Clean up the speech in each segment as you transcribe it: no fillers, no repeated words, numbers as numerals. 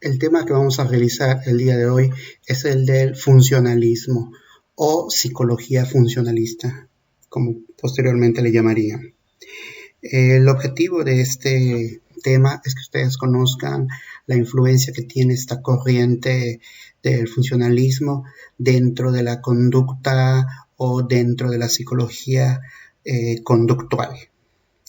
El tema que vamos a realizar el día de hoy es el del funcionalismo o psicología funcionalista, como posteriormente le llamaría. El objetivo de este tema es que ustedes conozcan la influencia que tiene esta corriente del funcionalismo dentro de la conducta o dentro de la psicología conductual.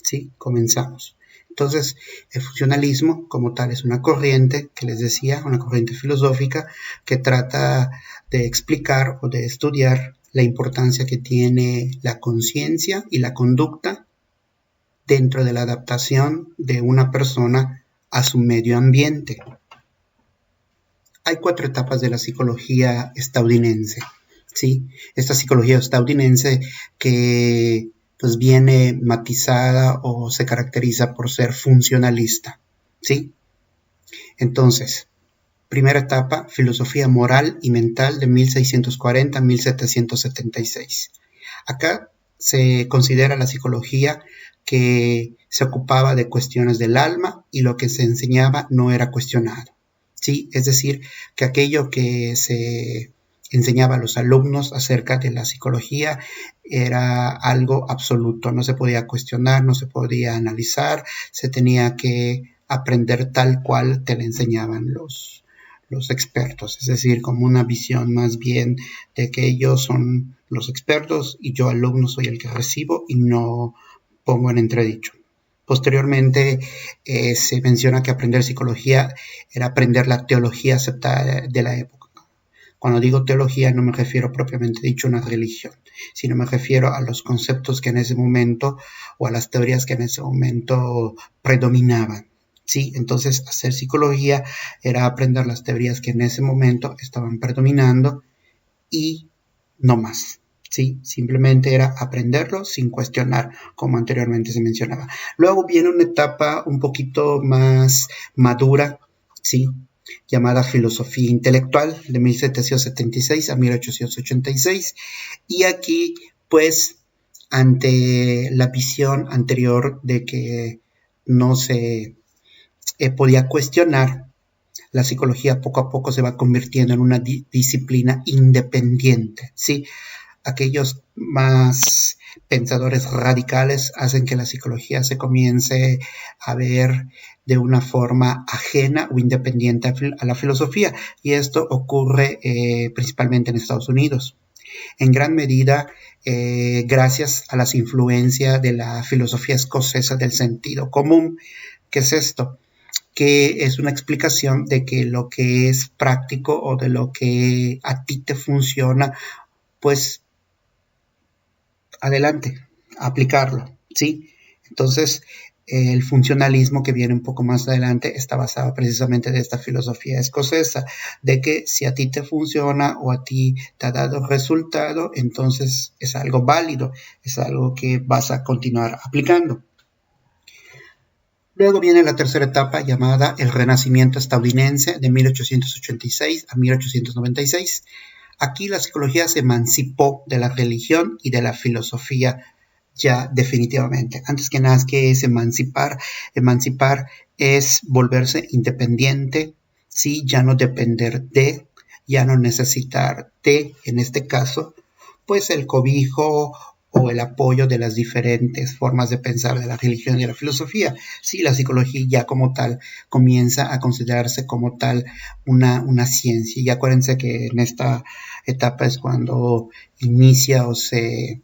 ¿Sí? Comenzamos. Entonces, el funcionalismo como tal es una corriente, que les decía, una corriente filosófica que trata de explicar o de estudiar la importancia que tiene la conciencia y la conducta dentro de la adaptación de una persona a su medio ambiente. Hay 4 etapas de la psicología estadounidense, ¿sí? Esta psicología estadounidense que pues viene matizada o se caracteriza por ser funcionalista, ¿sí? Entonces, primera etapa, filosofía moral y mental de 1640 a 1776. Acá se considera la psicología que se ocupaba de cuestiones del alma y lo que se enseñaba no era cuestionado. ¿Sí? Es decir, que aquello que se enseñaba a los alumnos acerca de la psicología era algo absoluto, no se podía cuestionar, no se podía analizar, se tenía que aprender tal cual te le enseñaban los expertos, es decir, como una visión más bien de que ellos son los expertos y yo alumno soy el que recibo y no pongo en entredicho. Posteriormente se menciona que aprender psicología era aprender la teología aceptada de la época. Cuando digo teología no me refiero propiamente dicho a una religión, sino me refiero a los conceptos que en ese momento o a las teorías que en ese momento predominaban. Sí, entonces hacer psicología era aprender las teorías que en ese momento estaban predominando y no más. ¿Sí? Simplemente era aprenderlo sin cuestionar, como anteriormente se mencionaba. Luego viene una etapa un poquito más madura, ¿sí? Llamada filosofía intelectual, de 1776 a 1886. Y aquí, pues, ante la visión anterior de que no se podía cuestionar, la psicología poco a poco se va convirtiendo en una disciplina independiente, ¿sí? Aquellos más pensadores radicales hacen que la psicología se comience a ver de una forma ajena o independiente a la filosofía, y esto ocurre principalmente en Estados Unidos. En gran medida, gracias a las influencias de la filosofía escocesa del sentido común. ¿Qué es esto? Que es una explicación de que lo que es práctico o de lo que a ti te funciona, pues adelante, aplicarlo, ¿sí? Entonces, el funcionalismo que viene un poco más adelante está basado precisamente de esta filosofía escocesa, de que si a ti te funciona o a ti te ha dado resultado, entonces es algo válido, es algo que vas a continuar aplicando. Luego viene la tercera etapa llamada el Renacimiento estadounidense de 1886 a 1896. Aquí la psicología se emancipó de la religión y de la filosofía ya definitivamente. Antes que nada, ¿qué es emancipar? Emancipar es volverse independiente, ¿sí? Ya no depender de, ya no necesitar de, en este caso, pues el cobijo o el apoyo de las diferentes formas de pensar de la religión y de la filosofía. Sí, la psicología ya como tal comienza a considerarse como tal una ciencia. Y acuérdense que en esta etapa es cuando inicia o se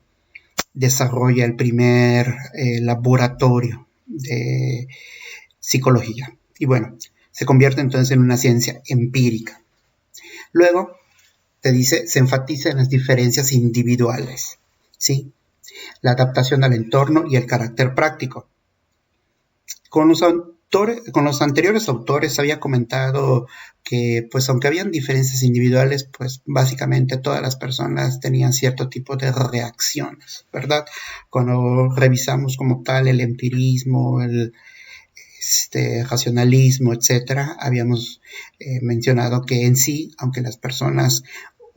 desarrolla el primer laboratorio de psicología. Y bueno, se convierte entonces en una ciencia empírica. Luego, te dice, se enfatiza en las diferencias individuales, ¿sí? La adaptación al entorno y el carácter práctico. Con los anteriores autores había comentado que, pues aunque habían diferencias individuales, pues básicamente todas las personas tenían cierto tipo de reacciones, ¿verdad? Cuando revisamos como tal el empirismo, el racionalismo, etcétera, habíamos mencionado que en sí, aunque las personas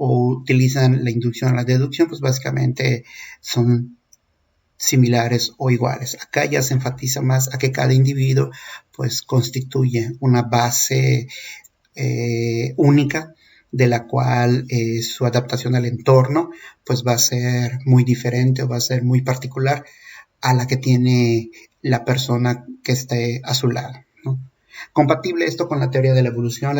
utilizan la inducción o la deducción, pues básicamente son similares o iguales. Acá ya se enfatiza más a que cada individuo pues constituye una base única, de la cual su adaptación al entorno pues va a ser muy diferente o va a ser muy particular a la que tiene la persona que esté a su lado, ¿no? Compatible esto con la teoría de la evolución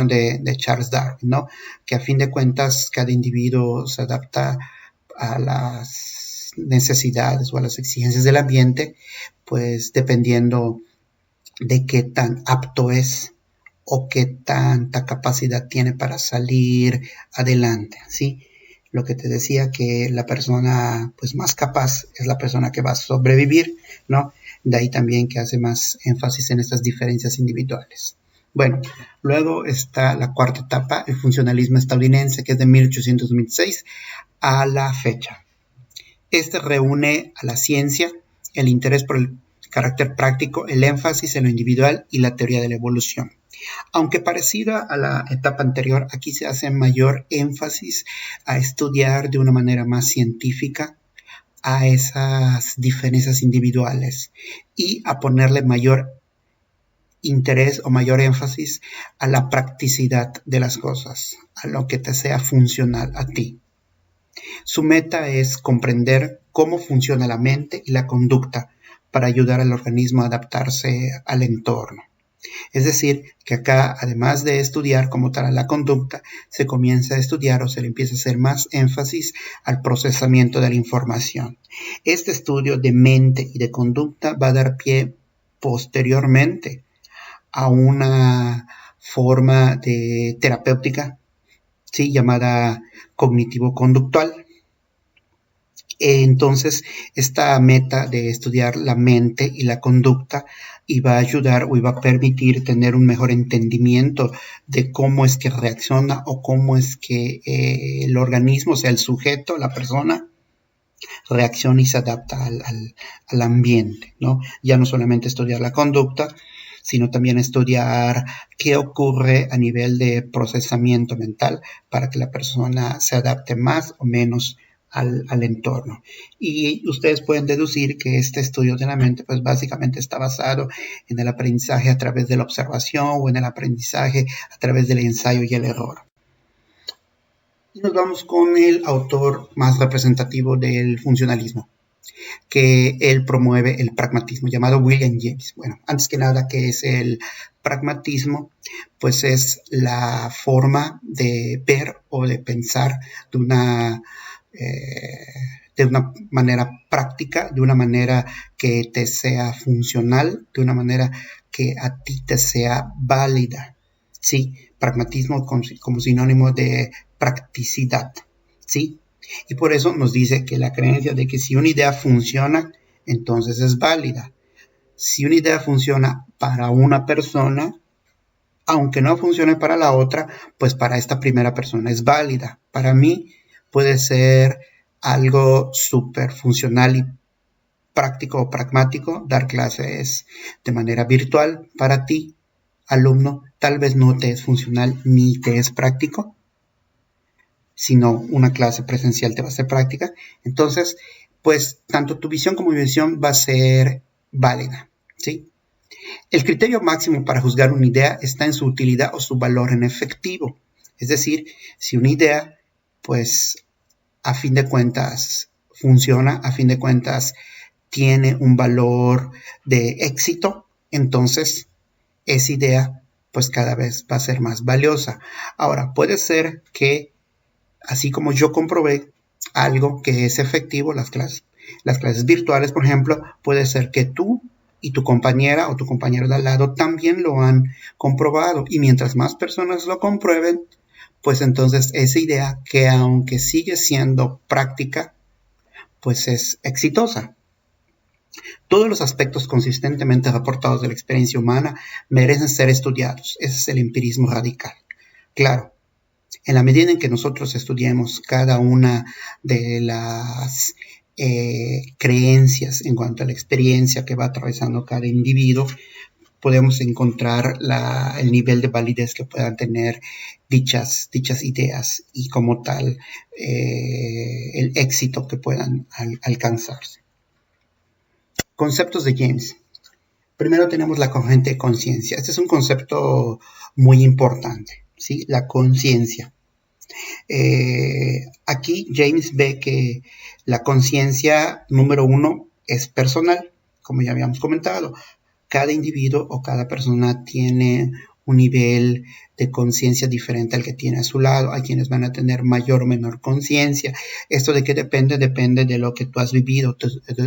de Charles Darwin, ¿no? Que a fin de cuentas cada individuo se adapta a las necesidades o a las exigencias del ambiente, pues dependiendo de qué tan apto es o qué tanta capacidad tiene para salir adelante, ¿sí? Lo que te decía, que la persona pues más capaz es la persona que va a sobrevivir, ¿no? De ahí también que hace más énfasis en estas diferencias individuales. Bueno, luego está la cuarta etapa, el funcionalismo estadounidense, que es de 1826 a la fecha. Este reúne a la ciencia, el interés por el carácter práctico, el énfasis en lo individual y la teoría de la evolución. Aunque parecida a la etapa anterior, aquí se hace mayor énfasis a estudiar de una manera más científica a esas diferencias individuales y a ponerle mayor interés o mayor énfasis a la practicidad de las cosas, a lo que te sea funcional a ti. Su meta es comprender cómo funciona la mente y la conducta para ayudar al organismo a adaptarse al entorno. Es decir, que acá, además de estudiar como tal la conducta, se comienza a estudiar o se le empieza a hacer más énfasis al procesamiento de la información. Este estudio de mente y de conducta va a dar pie posteriormente a una forma de terapéutica, ¿sí? Llamada cognitivo-conductual. Entonces, esta meta de estudiar la mente y la conducta iba a ayudar o iba a permitir tener un mejor entendimiento de cómo es que reacciona o cómo es que el organismo, o sea, el sujeto, la persona, reacciona y se adapta al ambiente, ¿no? Ya no solamente estudiar la conducta, sino también estudiar qué ocurre a nivel de procesamiento mental para que la persona se adapte más o menos al entorno. Y ustedes pueden deducir que este estudio de la mente pues básicamente está basado en el aprendizaje a través de la observación o en el aprendizaje a través del ensayo y el error. Y nos vamos con el autor más representativo del funcionalismo, que él promueve el pragmatismo, llamado William James. Bueno, antes que nada, ¿qué es el pragmatismo? Pues es la forma de ver o de pensar de una manera práctica, de una manera que te sea funcional, de una manera que a ti te sea válida. Sí, pragmatismo como sinónimo de practicidad. Sí, y por eso nos dice que la creencia de que si una idea funciona, entonces es válida. Si una idea funciona para una persona, aunque no funcione para la otra, pues para esta primera persona es válida. Para mí puede ser algo súper funcional y práctico o pragmático dar clases de manera virtual. Para ti, alumno, tal vez no te es funcional ni te es práctico, sino una clase presencial te va a ser práctica. Entonces, pues tanto tu visión como mi visión va a ser válida, ¿sí? El criterio máximo para juzgar una idea está en su utilidad o su valor en efectivo. Es decir, si una idea, pues a fin de cuentas funciona, a fin de cuentas tiene un valor de éxito, entonces esa idea pues cada vez va a ser más valiosa. Ahora, puede ser que así como yo comprobé algo que es efectivo, las clases virtuales, por ejemplo, puede ser que tú y tu compañera o tu compañero de al lado también lo han comprobado. Y mientras más personas lo comprueben, pues entonces esa idea, que aunque sigue siendo práctica, pues es exitosa. Todos los aspectos consistentemente reportados de la experiencia humana merecen ser estudiados. Ese es el empirismo radical. Claro, en la medida en que nosotros estudiemos cada una de las creencias en cuanto a la experiencia que va atravesando cada individuo, podemos encontrar el nivel de validez que puedan tener dichas ideas y como tal el éxito que puedan alcanzarse. Conceptos de James. Primero tenemos la corriente de conciencia. Este es un concepto muy importante, ¿sí? La conciencia. Aquí James ve que la conciencia, número uno, es personal, como ya habíamos comentado. Cada individuo o cada persona tiene un nivel de conciencia diferente al que tiene a su lado. Hay quienes van a tener mayor o menor conciencia. ¿Esto de qué depende? Depende de lo que tú has vivido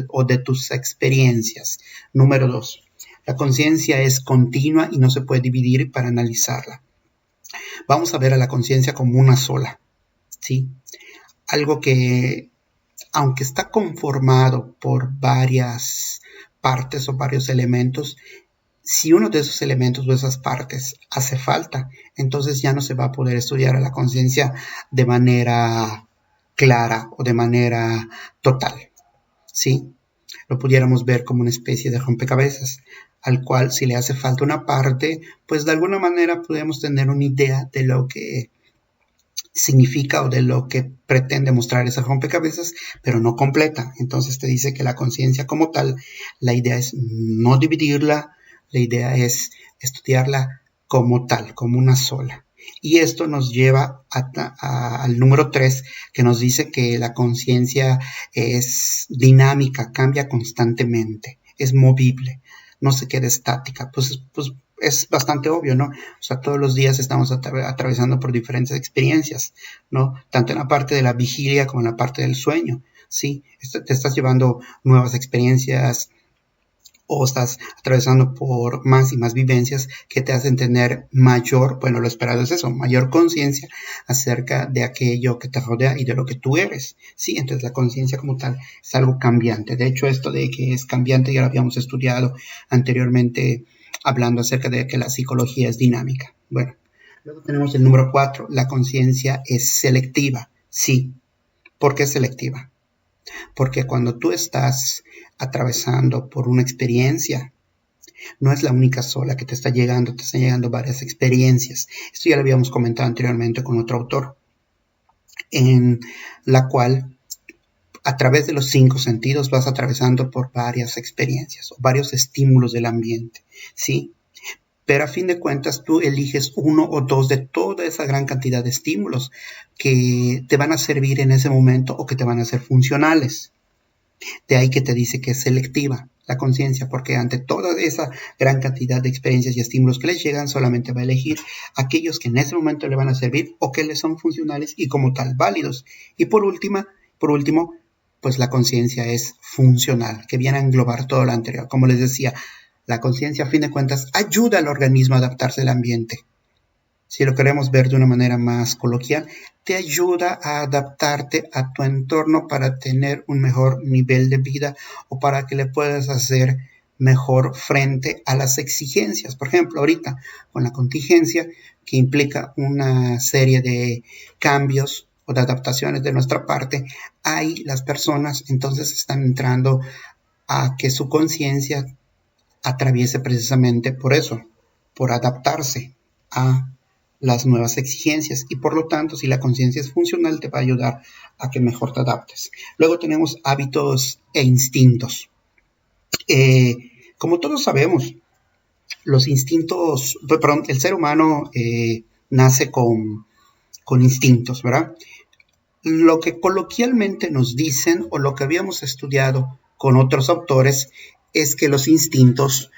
o de tus experiencias. Número dos, la conciencia es continua y no se puede dividir para analizarla. Vamos a ver a la conciencia como una sola, ¿sí? Algo que, aunque está conformado por varias partes o varios elementos, si uno de esos elementos o esas partes hace falta, entonces ya no se va a poder estudiar a la conciencia de manera clara o de manera total, ¿sí? Lo pudiéramos ver como una especie de rompecabezas, al cual si le hace falta una parte, pues de alguna manera podemos tener una idea de lo que significa o de lo que pretende mostrar ese rompecabezas, pero no completa. Entonces te dice que la conciencia como tal, la idea es no dividirla, la idea es estudiarla como tal, como una sola. Y esto nos lleva al número 3, que nos dice que la conciencia es dinámica, cambia constantemente, es movible, no se queda estática. Pues es bastante obvio, ¿no? O sea, todos los días estamos atravesando por diferentes experiencias, ¿no? Tanto en la parte de la vigilia como en la parte del sueño, ¿sí? Te estás llevando nuevas experiencias o estás atravesando por más y más vivencias que te hacen tener mayor, bueno, lo esperado es eso, mayor conciencia acerca de aquello que te rodea y de lo que tú eres, ¿sí? Entonces la conciencia como tal es algo cambiante. De hecho, esto de que es cambiante ya lo habíamos estudiado anteriormente, hablando acerca de que la psicología es dinámica. Bueno, luego tenemos el número 4, la conciencia es selectiva. Sí, ¿por qué es selectiva? Porque cuando tú estás atravesando por una experiencia, no es la única sola que te están llegando varias experiencias. Esto ya lo habíamos comentado anteriormente con otro autor, en la cual a través de los 5 sentidos vas atravesando por varias experiencias o varios estímulos del ambiente, ¿sí? Pero a fin de cuentas tú eliges uno o dos de toda esa gran cantidad de estímulos que te van a servir en ese momento o que te van a ser funcionales. De ahí que te dice que es selectiva la conciencia, porque ante toda esa gran cantidad de experiencias y estímulos que les llegan, solamente va a elegir aquellos que en ese momento le van a servir o que le son funcionales y como tal válidos. Y por último, pues la conciencia es funcional, que viene a englobar todo lo anterior. Como les decía, la conciencia, a fin de cuentas, ayuda al organismo a adaptarse al ambiente. Si lo queremos ver de una manera más coloquial, te ayuda a adaptarte a tu entorno para tener un mejor nivel de vida o para que le puedas hacer mejor frente a las exigencias. Por ejemplo, ahorita con la contingencia, que implica una serie de cambios o de adaptaciones de nuestra parte, ahí las personas entonces están entrando a que su conciencia atraviese precisamente por eso, por adaptarse a las nuevas exigencias, y por lo tanto, si la conciencia es funcional, te va a ayudar a que mejor te adaptes. Luego tenemos hábitos e instintos. Como todos sabemos, los instintos, perdón, el ser humano nace con instintos, ¿verdad? Lo que coloquialmente nos dicen o lo que habíamos estudiado con otros autores es que los instintos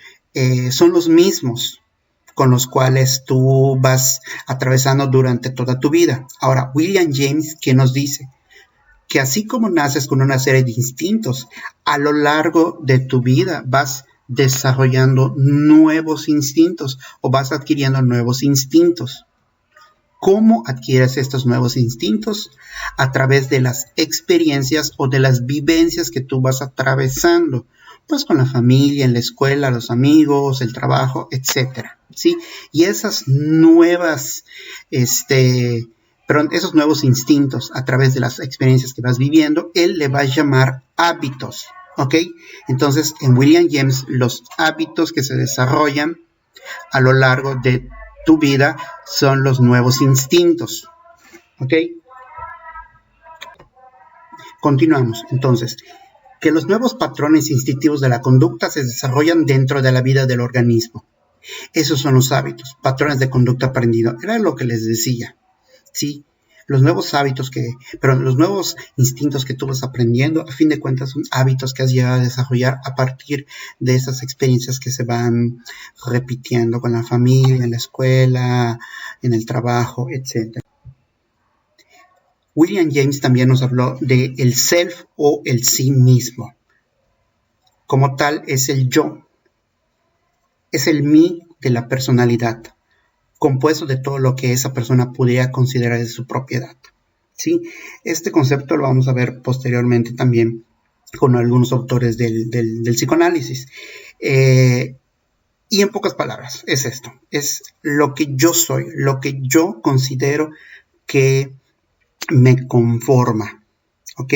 son los mismos con los cuales tú vas atravesando durante toda tu vida. Ahora, William James, ¿qué nos dice? Que así como naces con una serie de instintos, a lo largo de tu vida vas desarrollando nuevos instintos o vas adquiriendo nuevos instintos. ¿Cómo adquieres estos nuevos instintos? A través de las experiencias o de las vivencias que tú vas atravesando, pues con la familia, en la escuela, los amigos, el trabajo, etcétera, ¿sí? Y esas nuevas, esos nuevos instintos a través de las experiencias que vas viviendo, él le va a llamar hábitos, ¿ok? Entonces, en William James, los hábitos que se desarrollan a lo largo de tu vida son los nuevos instintos, ¿ok? Continuamos, entonces, que los nuevos patrones instintivos de la conducta se desarrollan dentro de la vida del organismo. Esos son los hábitos, patrones de conducta aprendido. Era lo que les decía, ¿sí? Los nuevos los nuevos instintos que tú vas aprendiendo, a fin de cuentas son hábitos que has llegado a desarrollar a partir de esas experiencias que se van repitiendo con la familia, en la escuela, en el trabajo, etc. William James también nos habló de el self o el sí mismo. Como tal, es el yo, es el mí de la personalidad, compuesto de todo lo que esa persona pudiera considerar de su propiedad. ¿Sí? Este concepto lo vamos a ver posteriormente también con algunos autores del psicoanálisis. Y en pocas palabras, es esto, es lo que yo soy, lo que yo considero que me conforma, ¿ok?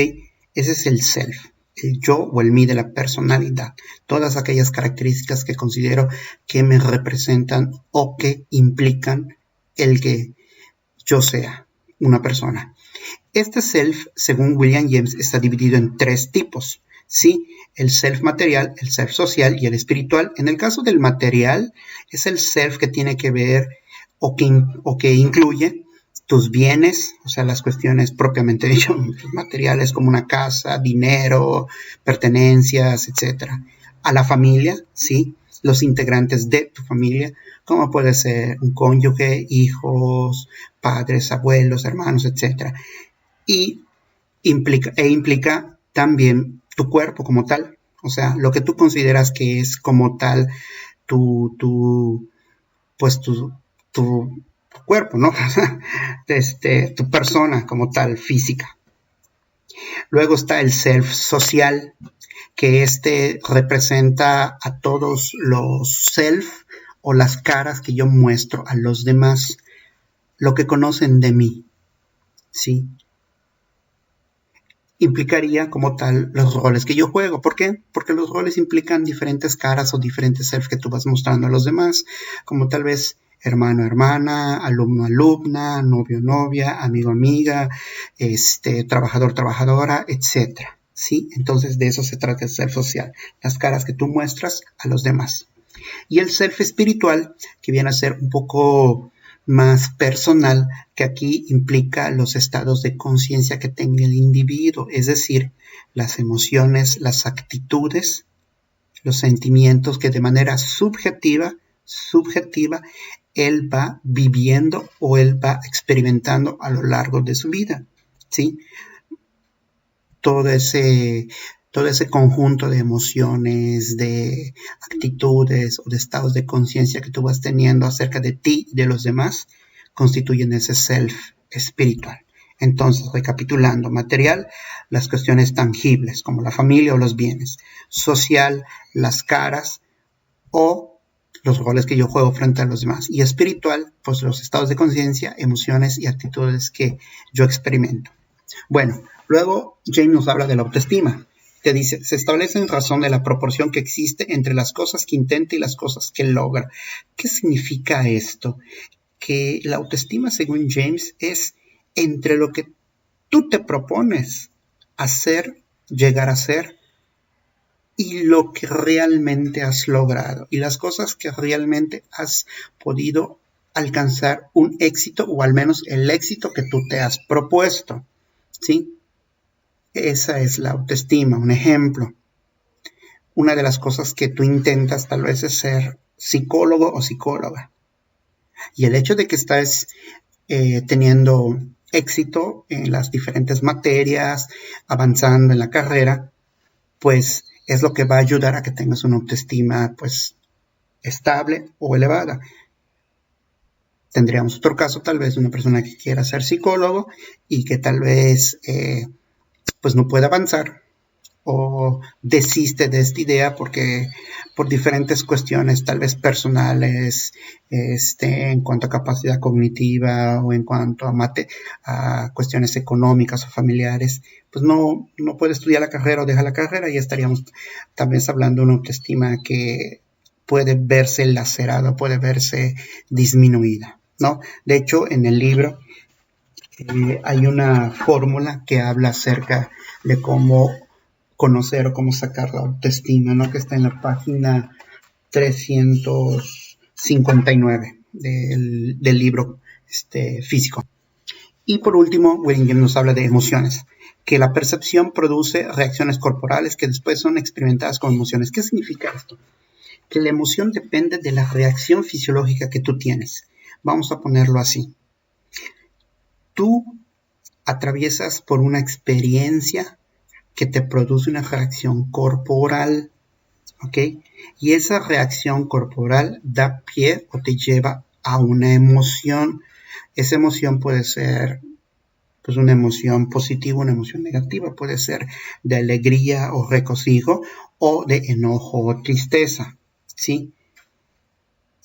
Ese es el self, el yo o el mí de la personalidad. Todas aquellas características que considero que me representan o que implican el que yo sea una persona. Este self, según William James, está dividido en 3 tipos, ¿sí? El self material, el self social y el espiritual. En el caso del material, es el self que tiene que ver o que incluye tus bienes, o sea, las cuestiones propiamente dicho, materiales como una casa, dinero, pertenencias, etc. A la familia, ¿sí? Los integrantes de tu familia, como puede ser un cónyuge, hijos, padres, abuelos, hermanos, etc. Y implica también tu cuerpo como tal, o sea, lo que tú consideras que es como tal tu cuerpo, ¿no? Tu persona como tal, física. Luego está el self social, que representa a todos los self o las caras que yo muestro a los demás, lo que conocen de mí, ¿sí? Implicaría como tal los roles que yo juego. ¿Por qué? Porque los roles implican diferentes caras o diferentes self que tú vas mostrando a los demás, como tal vez hermano, hermana, alumno, alumna, novio, novia, amigo, amiga, trabajador, trabajadora, etc. ¿Sí? Entonces de eso se trata el self social, las caras que tú muestras a los demás. Y el self espiritual, que viene a ser un poco más personal, que aquí implica los estados de conciencia que tenga el individuo, es decir, las emociones, las actitudes, los sentimientos que de manera subjetiva, él va viviendo o él va experimentando a lo largo de su vida, ¿sí? Todo ese conjunto de emociones, de actitudes o de estados de conciencia que tú vas teniendo acerca de ti y de los demás, constituyen ese self espiritual. Entonces, recapitulando, material, las cuestiones tangibles, como la familia o los bienes. Social, las caras o los roles que yo juego frente a los demás. Y espiritual, pues los estados de conciencia, emociones y actitudes que yo experimento. Bueno, luego James nos habla de la autoestima. Te dice, se establece en razón de la proporción que existe entre las cosas que intenta y las cosas que logra. ¿Qué significa esto? Que la autoestima, según James, es entre lo que tú te propones hacer, llegar a ser, y lo que realmente has logrado, y las cosas que realmente has podido alcanzar un éxito, o al menos el éxito que tú te has propuesto, ¿sí? Esa es la autoestima. Un ejemplo, una de las cosas que tú intentas tal vez es ser psicólogo o psicóloga, y el hecho de que estás teniendo éxito en las diferentes materias, avanzando en la carrera, pues es lo que va a ayudar a que tengas una autoestima pues estable o elevada. Tendríamos otro caso, tal vez una persona que quiera ser psicólogo y que tal vez pues no pueda avanzar o desiste de esta idea porque por diferentes cuestiones tal vez personales, en cuanto a capacidad cognitiva o en cuanto a cuestiones económicas o familiares, pues no puede estudiar la carrera o deja la carrera, y estaríamos también hablando de una autoestima que puede verse lacerada, puede verse disminuida, ¿no? De hecho, en el libro hay una fórmula que habla acerca de cómo conocer o cómo sacar la autoestima, ¿no? Que está en la página 359 del libro físico. Y por último, Willinger nos habla de emociones, que la percepción produce reacciones corporales que después son experimentadas como emociones. ¿Qué significa esto? Que la emoción depende de la reacción fisiológica que tú tienes. Vamos a ponerlo así. Tú atraviesas por una experiencia que te produce una reacción corporal, ¿ok? Y esa reacción corporal da pie o te lleva a una emoción. Esa emoción puede ser pues una emoción positiva, una emoción negativa, puede ser de alegría o regocijo o de enojo o tristeza, ¿sí?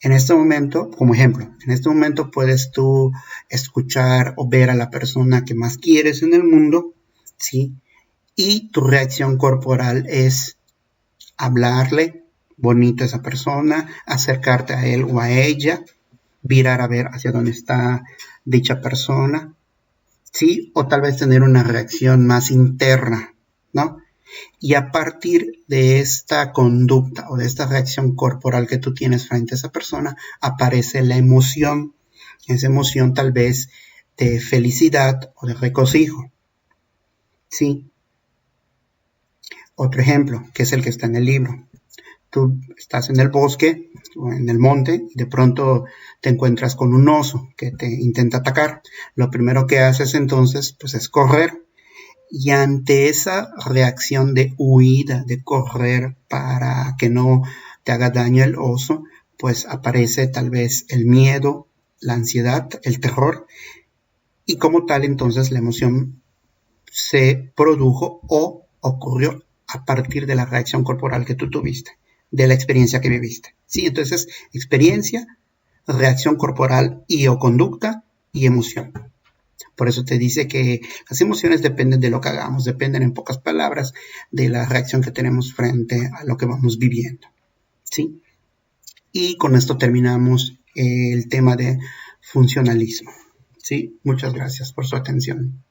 En este momento, como ejemplo, en este momento puedes tú escuchar o ver a la persona que más quieres en el mundo, ¿sí? Y tu reacción corporal es hablarle bonito a esa persona, acercarte a él o a ella, virar a ver hacia dónde está dicha persona, ¿sí? O tal vez tener una reacción más interna, ¿no? Y a partir de esta conducta o de esta reacción corporal que tú tienes frente a esa persona, aparece la emoción. Esa emoción tal vez de felicidad o de regocijo, ¿sí? Otro ejemplo, que es el que está en el libro. Tú estás en el bosque o en el monte y de pronto te encuentras con un oso que te intenta atacar. Lo primero que haces entonces pues es correr. Y ante esa reacción de huida, de correr para que no te haga daño el oso, pues aparece tal vez el miedo, la ansiedad, el terror. Y como tal entonces la emoción se produjo o ocurrió a partir de la reacción corporal que tú tuviste, de la experiencia que viviste. Sí, entonces experiencia, reacción corporal y o conducta y emoción. Por eso te dice que las emociones dependen de lo que hagamos, dependen en pocas palabras de la reacción que tenemos frente a lo que vamos viviendo, ¿sí? Y con esto terminamos el tema de funcionalismo, ¿sí? Muchas gracias por su atención.